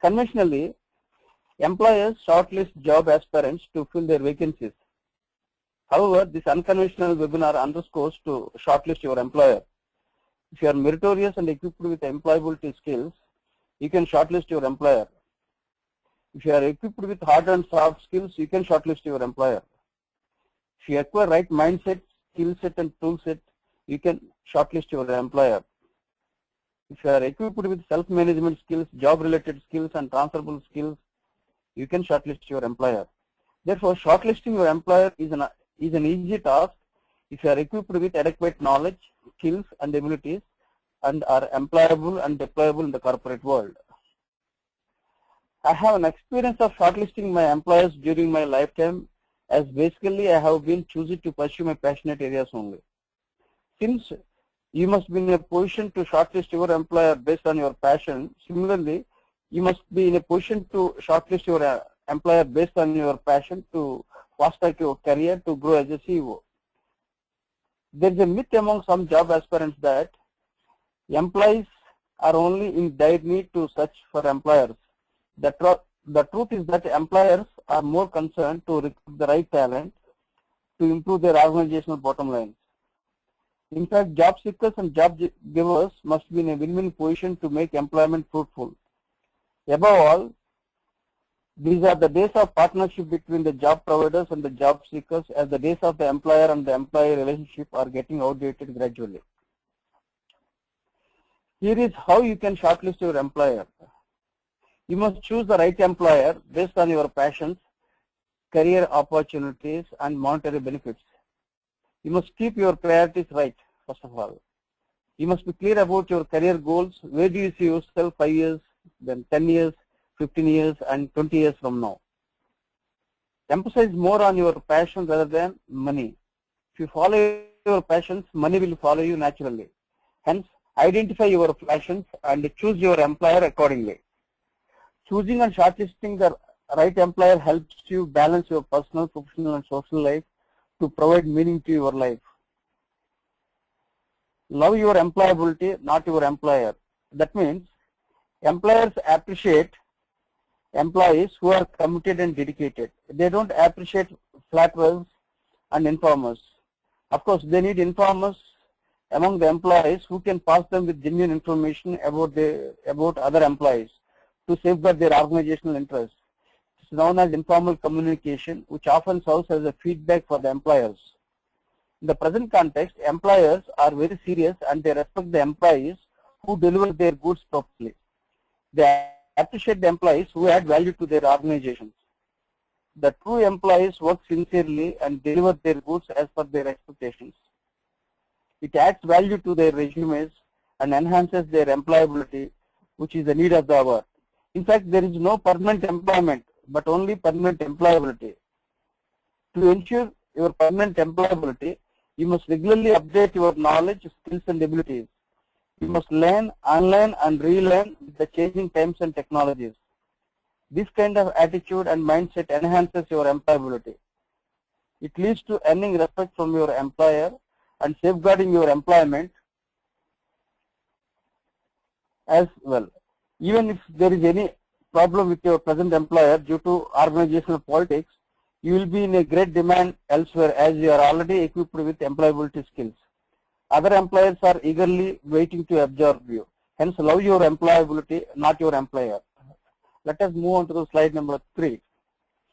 Conventionally, employers shortlist job aspirants to fill their vacancies. However, this unconventional webinar underscores to shortlist your employer. If you are meritorious and equipped with employability skills, you can shortlist your employer. If you are equipped with hard and soft skills, you can shortlist your employer. If you acquire right mindset, skill set and tool set, you can shortlist your employer. If you are equipped with self-management skills, job-related skills and transferable skills, you can shortlist your employer. Therefore, shortlisting your employer is an easy task if you are equipped with adequate knowledge, skills and abilities and are employable and deployable in the corporate world. I have an experience of shortlisting my employers during my lifetime, as basically I have been choosing to pursue my passionate areas only. Since you must be in a position to shortlist your employer based on your passion, similarly, you must be in a position to shortlist your employer based on your passion to fast-track your career to grow as a CEO. There is a myth among some job aspirants that employees are only in dire need to search for employers. The truth is that employers are more concerned to recruit the right talent to improve their organizational bottom lines. In fact, job seekers and job givers must be in a win-win position to make employment fruitful. Above all, these are the days of partnership between the job providers and the job seekers, as the days of the employer and the employee relationship are getting outdated gradually. Here is how you can shortlist your employer. You must choose the right employer based on your passions, career opportunities, and monetary benefits. You must keep your priorities right, first of all. You must be clear about your career goals. Where do you see yourself 5 years, then 10 years, 15 years, and 20 years from now? Emphasize more on your passion rather than money. If you follow your passions, money will follow you naturally. Hence, identify your passions and choose your employer accordingly. Choosing and shortlisting the right employer helps you balance your personal, professional, and social life to provide meaning to your life. Love your employability, not your employer. That means employers appreciate employees who are committed and dedicated. They don't appreciate flatterers and informers. Of course, they need informers among the employees who can pass them with genuine information about other employees to safeguard their organizational interests. It's known as informal communication, which often serves as a feedback for the employers. In the present context, employers are very serious and they respect the employees who deliver their goods properly. They appreciate the employees who add value to their organizations. The true employees work sincerely and deliver their goods as per their expectations. It adds value to their resumes and enhances their employability, which is the need of the hour. In fact, there is no permanent employment, but only permanent employability. To ensure your permanent employability, you must regularly update your knowledge, skills, and abilities. You must learn, unlearn, and relearn the changing times and technologies. This kind of attitude and mindset enhances your employability. It leads to earning respect from your employer and safeguarding your employment as well. Even if there is any problem with your present employer due to organizational politics, you will be in a great demand elsewhere as you are already equipped with employability skills. Other employers are eagerly waiting to absorb you. Hence, love your employability, not your employer. Let us move on to the slide number 3.